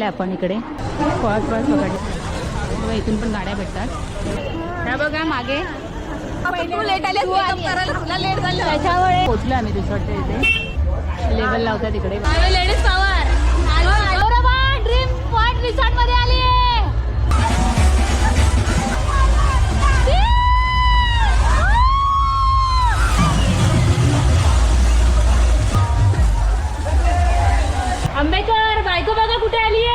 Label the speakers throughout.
Speaker 1: आपण इकडे क्रॉस पकडले बघा, इथून पण गाड्या भेटतात. ह्या बघा मागे त्याच्यामुळे पोचलो आम्ही रिसॉर्टच्या इथे. लेवल लावतात इकडे. Ladies power dream point resort मध्ये आली आहे. आंबेकर बायको बघा कुठे आली आहे.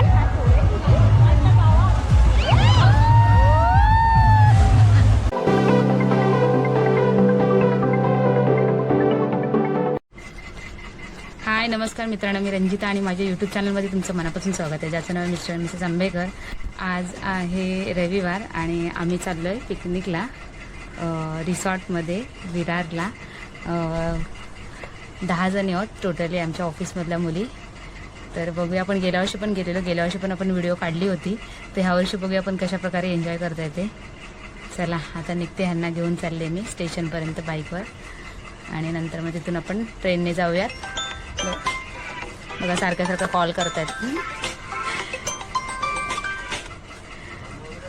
Speaker 1: हाय नमस्कार मित्रांनो, मी रंजिता आणि माझ्या यूट्यूब चॅनलमध्ये तुमचं मनापासून स्वागत आहे, ज्याचं नाव मिस्टर मिसेस आंबेकर. आज आहे रविवार आणि आम्ही चाललो आहे पिकनिकला रिसॉर्टमध्ये विरारला. 10 जणी आहोत टोटली आमच्या ऑफिसमधल्या मुली. तर बघूया, आपण गेल्या वर्षी पण गेल्या वर्षी पण आपण व्हिडिओ काढली होती. तर ह्या वर्षी बघूया आपण कशा प्रकारे एन्जॉय करता येते. चला आता निघते, ह्यांना घेऊन चालले मी स्टेशनपर्यंत बाईकवर आणि नंतर मग तिथून आपण ट्रेनने जाऊयात. बघा सारखं कॉल करतायत.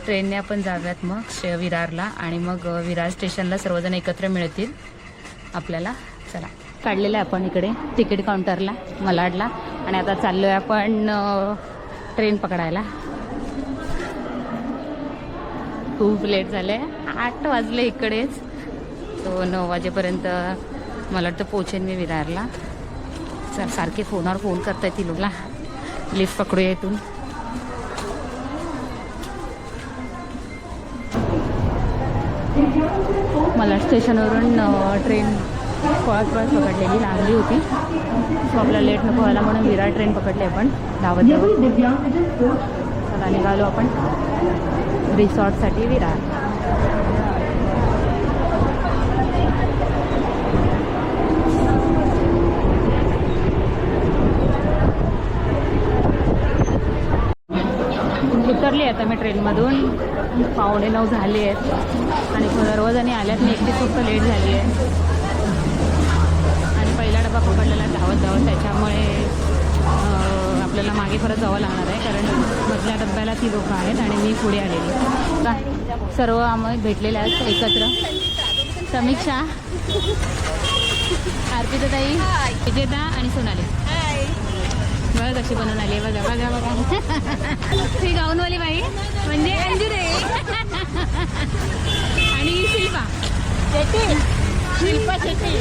Speaker 1: ट्रेनने आपण जाऊयात मग विरारला आणि मग विरार स्टेशनला सर्वजण एकत्र मिळतील आपल्याला. चला काढलेलं आहे आपण इकडे तिकीट काउंटरला मलाडला आणि आता चाललो आहे आपण ट्रेन पकडायला. खूप लेट झालं आहे, 8 वाजले इकडेच. तो 9 वाजेपर्यंत मला वाटतं पोचेन मी विरारला. सर सारखे फोनवर फोन करतायत ती लोकला, लिफ्ट पकडूया इथून. मला स्टेशनवरून ट्रेन क्रॉस पकडलेली लागली होती, सो आपल्याला लेट नको व्हायला म्हणून विरार ट्रेन पकडली आपण धावत. चला निघालो आपण रिसॉर्टसाठी विरार. उतरली आता मी ट्रेनमधून. 8:45 झाले आहेत आणि सर्वजणी आल्यात. मी एकटीच फक्त लेट झाली आहे आणि पहिला डबा पकडलेला धावत. त्याच्यामुळे आपल्याला मागे परत जावं लागणार आहे, कारण मधल्या डब्याला ती लोकं आहेत आणि मी पुढे आलेली. सर्व आम्ही भेटलेले आहेत एकत्र. समीक्षा, अर्पिता ताई, विजेता आणि सोनाली. बघा कशी बनवून आली आहे. बघा ही गाऊनवाली बाई म्हणजे अंजुरे आणि शिल्पा शेट्टी.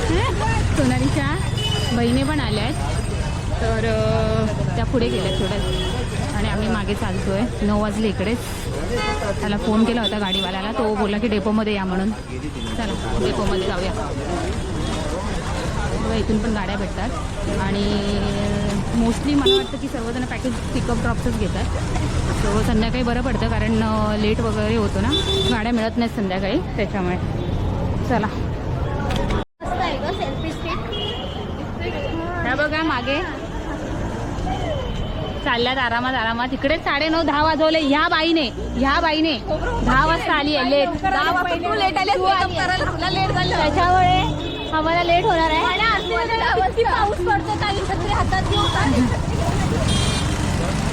Speaker 1: सोनालीच्या बहिणी पण आल्या आहेत, तर त्या पुढे गेल्या थोड्या आणि आम्ही मागे चालतो आहे. 9 वाजले इकडेच. त्याला फोन केला होता गाडीवाल्याला, तो बोलला की डेपोमध्ये या म्हणून. चला डेपोमध्ये जाऊया. इथून पण गाड्या भेटतात आणि मोस्टली मला वाटतं की सर्वजण पॅकेज पिकअप ड्रॉप्सच घेतात. सो संध्याकाळी बरं पडतं, कारण लेट वगैरे होतो ना, गाड्या मिळत नाहीत संध्याकाळी, त्याच्यामुळे. चला ह्या बघा मागे चालल्यात आरामात. तिकडे 9:30 वाजवले. ह्या बाईने 10 वाजता आली आहे. लेट त्याच्यामुळे आम्हाला लेट होणार आहे. पाऊस पडतो हातात घेऊन.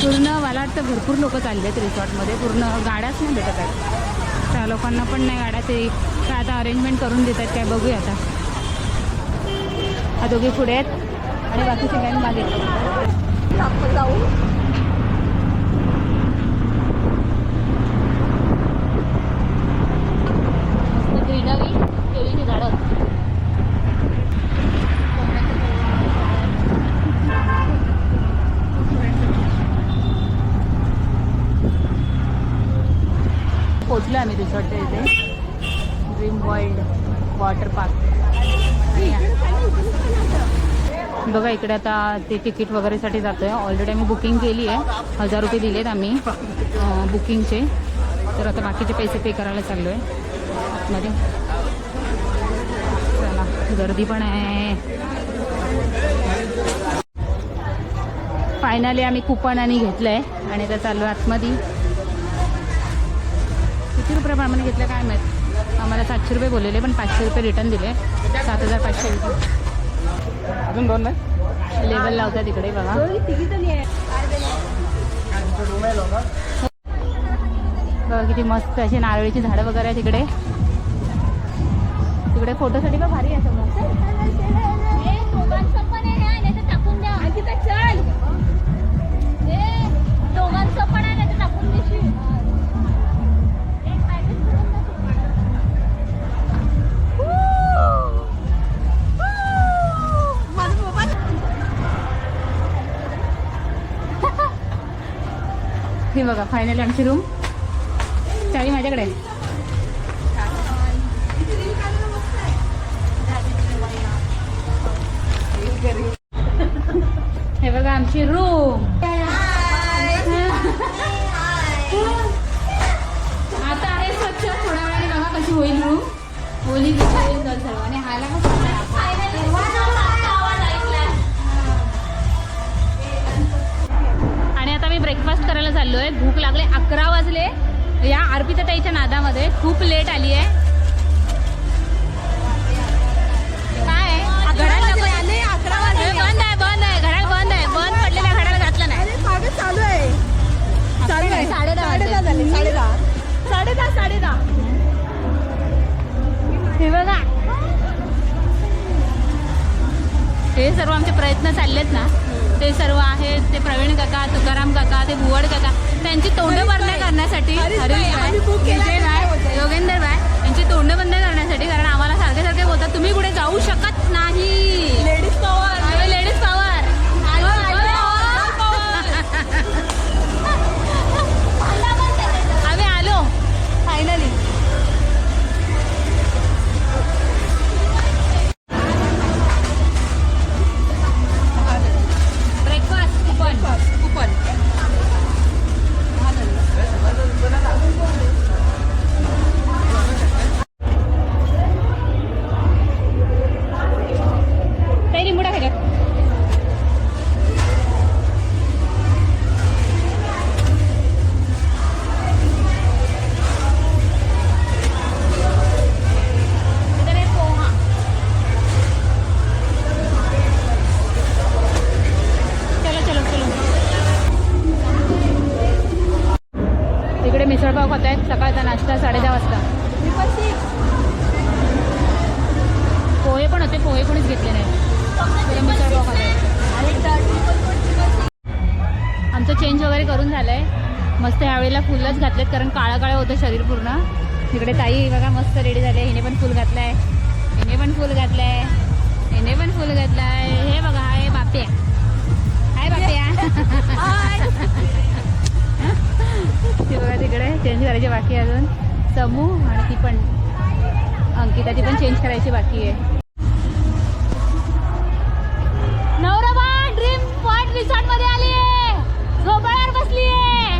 Speaker 1: पूर्ण मला वाटतं भरपूर लोक चालले आहेत रिसॉर्टमध्ये. पूर्ण गाड्याच नाही भेटत आहेत. त्या लोकांना पण नाही गाड्या, ते काय आता अरेंजमेंट करून देत आहेत काय बघूया आता. हा दोघे पुढे आहेत आणि बाकीचे बँक मागे. जाऊ ग्रीनरी, केळीची झाडं. पोचलो आम्ही रिसॉर्टच्या इथे. Dream world water park. बघा इकडे आता ते तिकीट वगैरेसाठी जातो आहे. ऑलरेडी आम्ही बुकिंग केली आहे. 1000 रुपये दिलेत आम्ही बुकिंगचे. तर आता बाकीचे पैसे पे करायला चाललो आहे आतमध्ये. चला गर्दी पण आहे. फायनली आम्ही कुपन आणि घेतलं आहे आणि आता चाललो आहे आतमध्ये. किती रुपयाप्रमाणे घेतलं काय माहीत. आम्हाला 700 रुपये बोललेले, पण 500 रुपये रिटर्न दिले. 7500 रुपये. अजून 2 नाही. लेवल लावतात इकडे बघा. बघा किती मस्त अशी नारळीची झाडं वगैरे आहे तिकडे. तिकडे फोटोसाठी पण भारी आहे समोर.
Speaker 2: दोघांचं पण आहे ना, टाकून देशील.
Speaker 1: हे बघा फायनली आमची रूम. चावी माझ्याकडे आहे. हे बघा आमची रूम. आता आहे स्वच्छ. थोड्या वेळाने बघा कशी होईल रूम. होली होईल तर सर्व. आणि हाला आणि आता मी ब्रेकफास्ट करायला चाललोय. भूक लागले. 11 वाजले. या अर्पिता ताईच्या नादामध्ये खूप लेट आली आहे. काय घड्याळ बंद आहे. बंद आहे घड्याळ. बंद आहे. बंद पडलेल्या घड्याळ घातलं नाही.
Speaker 2: चालू आहे. 10:30.
Speaker 1: हे बघा हे सर्व आमचे प्रयत्न चाललेत ना, ते सर्व आहेत. ते प्रवीण काका, तुकाराम काका, ते भुवड काका, त्यांची तोंड बंद करण्यासाठी, हरीश भाई, विजय भाई, योगेंद्र भाई यांची तोंड बंद करण्यासाठी. कारण आम्हाला सारखे सारखे बोलतात तुम्ही कुठे जाऊ शकत नाही.
Speaker 2: Ladies power.
Speaker 1: Ladies power. आम्ही आलो फायनली. मिसळपाव खात आहेत. सकाळचा नाश्ता 10:30 वाजता. पोहे पण होते. पोहे कोणीच घेतले नाही. मिसळपाव खात आहेत. आमचं चेंज वगैरे करून झालंय. मस्त यावेळेला फुलच घातलेत कारण काळं काळं होतं शरीर पूर्ण. तिकडे ताई बघा मस्त रेडी झाले. हिने पण फुल घातलाय. हिने पण फुल घातलाय. हिने पण फुल घातलाय. हे बघा हाय बाप्या. हाय बाप्या. ती बघा तिकडे चेंज करायची बाकी आहे अजून. समू आणि ती पण अंकिताची पण चेंज करायची बाकी आहे. नवरबा ड्रीम पॉइंट रिसॉर्ट मध्ये आली आहे. झोपाळ्यावर बसली आहे.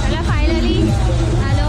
Speaker 1: चला फायनली आलो.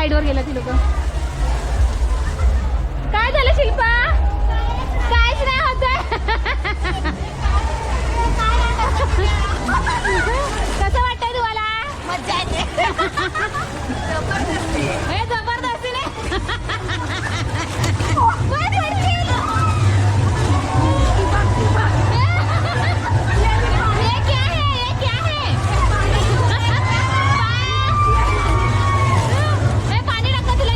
Speaker 1: राईडवर गेला ती लोक. काय झालं शिल्पा? काहीच नाही होत. कसं वाटतंय तुम्हाला?
Speaker 2: मजा येते.
Speaker 1: हे जबरदस्ती नाही. पाणी टाका तुला.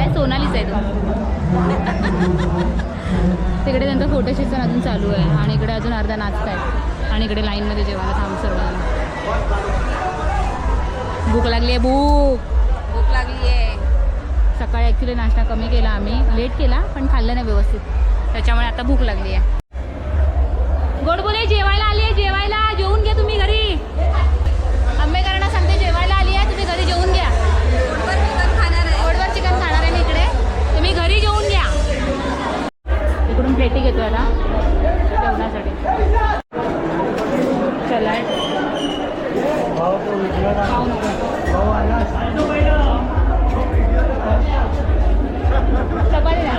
Speaker 1: काय सोनालीच आहे तो. तिकडे त्यांचा फोटो सेशन अजून चालू आहे आणि इकडे अजून अर्धा नाचत आहेत आणि इकडे लाईनमध्ये जेवायला थांब सर्वांना. भूक लागली आहे, भूक लागली आहे. सकाळी ॲक्च्युली नाश्ता कमी केला आम्ही, लेट केला पण खाल्लं नाही व्यवस्थित, त्याच्यामुळे आता भूक लागली आहे. गोडबोले जेवायला आली आहे, जेवायला जेवून घ्या तुम्ही घरी. आंबेकरांना सांगते जेवायला आली आहे, तुम्ही घरी जेवून घ्या. गोडवर चिकन खाणार आहे मी इकडे, तुम्ही घरी जेवून घ्या. इकडून प्लेटी घेतो याला जेवणासाठी. सलाड खाऊ नको. चपाती काय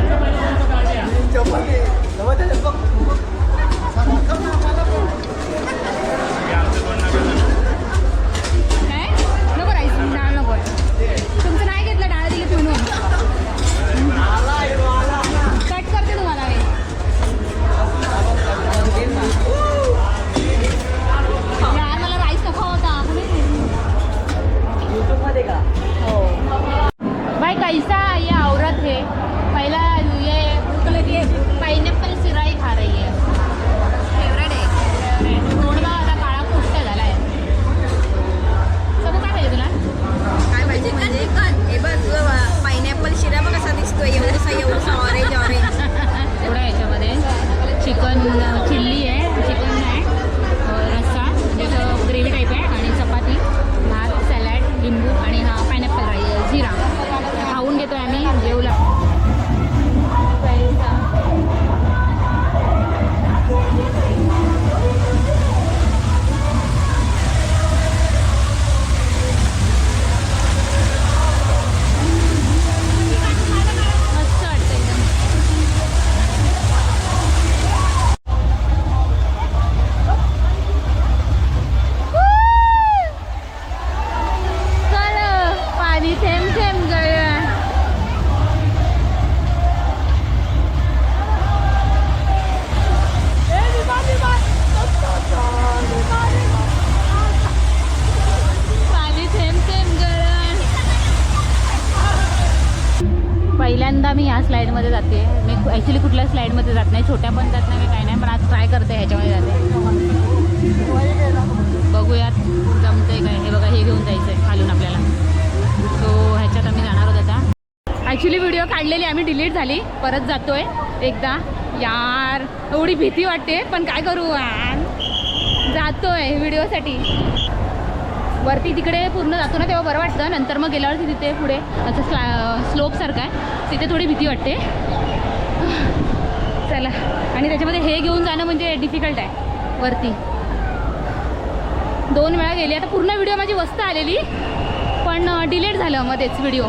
Speaker 1: नको, राईस डाळ नको. तुमचं नाही घेतलं, डाळ दिलीत म्हणून. कट करते तुम्हाला मी. यार मला राईस नको होता. हो भाई कैसा ये औरत है, पहला ये पाइनएप्पल सिराई खा रही है. फेवरेट आहे. थोडा आता काळा कुष्ट झाला आहे. सबू काय पाहिजे तुला?
Speaker 2: काय पाहिजे म्हणजे हे बघ तुझं पायनॅपल शिरा बघ कसा दिसतोय, एवढसा ऑरेंज ऑरेंज.
Speaker 1: थोडा याच्यामध्ये चिकन चिल्ली आहे, चिकन आहे, रस्सा म्हणजे असं ग्रेव्ही टाईप आहे आणि चपाती, भात, सॅलॅड, लिंबू आणि हा पायनॅपल राईस जिरा खाऊन घेतो आहे आम्ही. जेवला मस्त वाटतं एकदम. पाणी थेंब थेंब गळ्या. पाणी थेंब थेंब गळ्या. पहिल्यांदा मी ह्या स्लाईडमध्ये जाते. मी ॲक्च्युली कुठल्या स्लाईडमध्ये जात नाही, छोट्या पण जात नाही, मी काही नाही, पण आज ट्राय करते ह्याच्यामध्ये जाते. बघूयात जमतंय काय. हे बघा, हे घेऊन जायचं आहे खालून आपल्याला. सो ह्याच्यात आम्ही जाणार आहोत आता. ॲक्च्युली व्हिडिओ काढलेली आम्ही डिलीट झाली, परत जातोय एकदा. यार एवढी भीती वाटते, पण काय करू यार, जातोय व्हिडिओसाठी. वरती तिकडे पूर्ण जातो ना तेव्हा बरं वाटतं, नंतर मग गेल्यावरती तिथे पुढे असं स्लोपसारखं आहे, तिथे थोडी भीती वाटते. चला, आणि त्याच्यामध्ये हे घेऊन जाणं म्हणजे डिफिकल्ट आहे. वरती 2 वेळा गेली, आता पूर्ण व्हिडिओ माझी मस्त आलेली, पण डिलीट झालं मध्येच व्हिडिओ,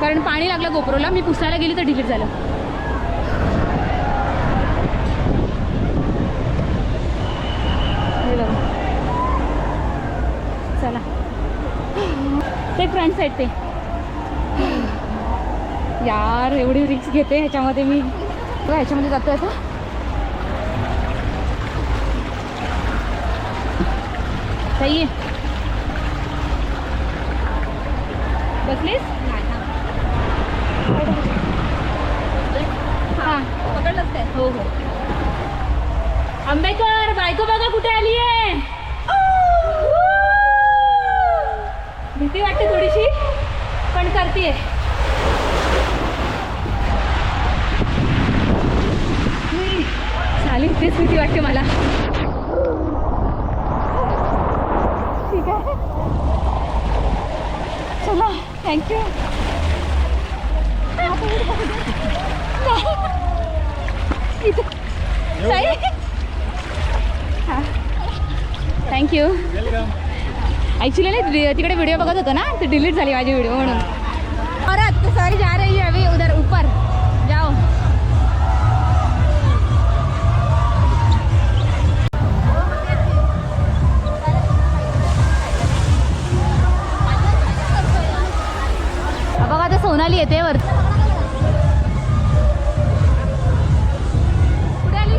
Speaker 1: कारण पाणी लागलं गोप्रोला. मी पुसायला गेली तर डिलीट झालं. हे बघा, चला ते फ्रंट साईड ते. यार एवढी रिस्क घेते ह्याच्यामध्ये मी. ह्याच्यामध्ये जातो आता. सही आहे. बसलीस? हां
Speaker 2: पकडलंच काय?
Speaker 1: हो हो. आंबेकर बायको बघा कुठे आली आहे. भीती वाटते थोडीशी, पण करतीये. चालेल, तेच भीती वाटते मला. ठीक आहे, चला थँक्यू. थँक्यू. ॲक्च्युली नाही, तिकडे व्हिडिओ बघत होतो ना, ते डिलीट झाली माझी व्हिडिओ म्हणून. परत सॉरी, जा रही है अभी उधर ऊपर जाओ. बघा आता सोनाली येते वर. कुठे आली?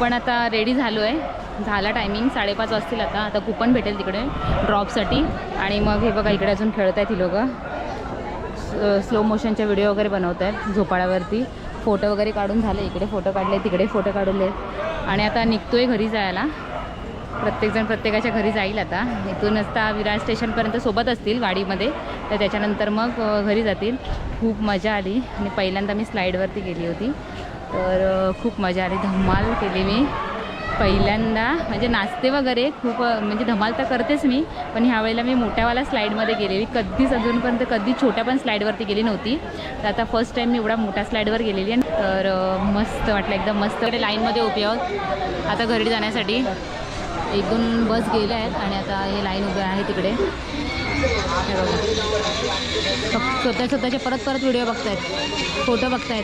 Speaker 1: आपण आता रेडी झालो आहे, झाला टायमिंग 5:30 वाजतील आता कुपन भेटेल तिकडे ड्रॉपसाठी. आणि मग हे बघा इकडे अजून खेळत आहेत ही लोकं, स्लो मोशनच्या व्हिडिओ वगैरे बनवत आहेत झोपाळ्यावरती. फोटो वगैरे काढून झाले, इकडे फोटो काढले, तिकडे फोटो काढले. आणि आता निघतोय घरी जायला, प्रत्येकजण प्रत्येकाच्या घरी जाईल. आता इथून आता विरार स्टेशनपर्यंत सोबत असतील गाडीमध्ये, तर त्याच्यानंतर मग घरी जातील. खूप मजा आली आणि पहिल्यांदा मी स्लाईडवरती गेली होती, तर खूप मजा आली, धमाल केली मी पहिल्यांदा. म्हणजे नाचते वगैरे खूप, म्हणजे धमाल तर करतेच मी, पण ह्यावेळेला मी मोठ्यावाला स्लाईडमध्ये गेलेली. कधीच अजूनपर्यंत कधी छोट्या पण स्लाईडवरती गेली नव्हती, तर आता फर्स्ट टाईम मी एवढा मोठ्या स्लाईडवर गेलेली आहे. तर मस्त वाटलं, एकदम मस्त. लाईनमध्ये उभी आहोत आता घरी जाण्यासाठी. 1-2 बस गेल्या आहेत आणि आता हे लाईन उभे आहे तिकडे. हे बघा, स्वतःचे परत व्हिडिओ बघतायत, फोटो बघतायत.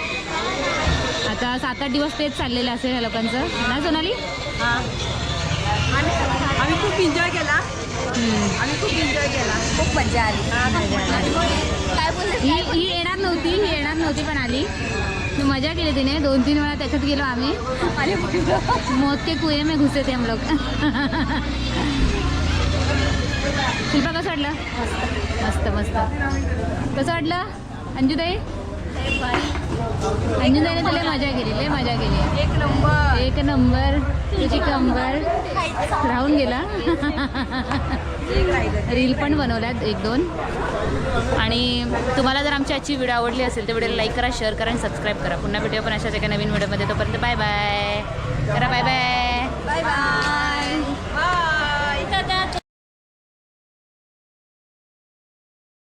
Speaker 1: आता 7-8 दिवस तेच चाललेलं असेल ह्या लोकांचं ना सोनाली?
Speaker 2: हां, आम्ही खूप एन्जॉय केला. आम्ही खूप एन्जॉय केला, खूप मजा आली. काय बोलले?
Speaker 1: ही येणार नव्हती पण आली. मी मजा केली तिने, 2-3 वेळा त्याच्यात गेलो आम्ही. मौत के कुएं में घुसे थे हम लोग. शिल्पा कसं वाटलं? मस्त मस्त. कसं वाटलं अंजुताई? अंजुताईने तर लय मजा केली, लय मजा केली. एक नंबर. तुझी कंबर राहून गेला. रील पण बनवल्यात 1-2. आणि तुम्हाला जर आमची आजची व्हिडिओ आवडली असेल तर व्हिडिओला लाईक करा, शेअर करा आणि सबस्क्राईब करा. पुन्हा भेटूया पण अशाच एका नवीन व्हिडिओमध्ये. तोपर्यंत बाय बाय करा, बाय बाय.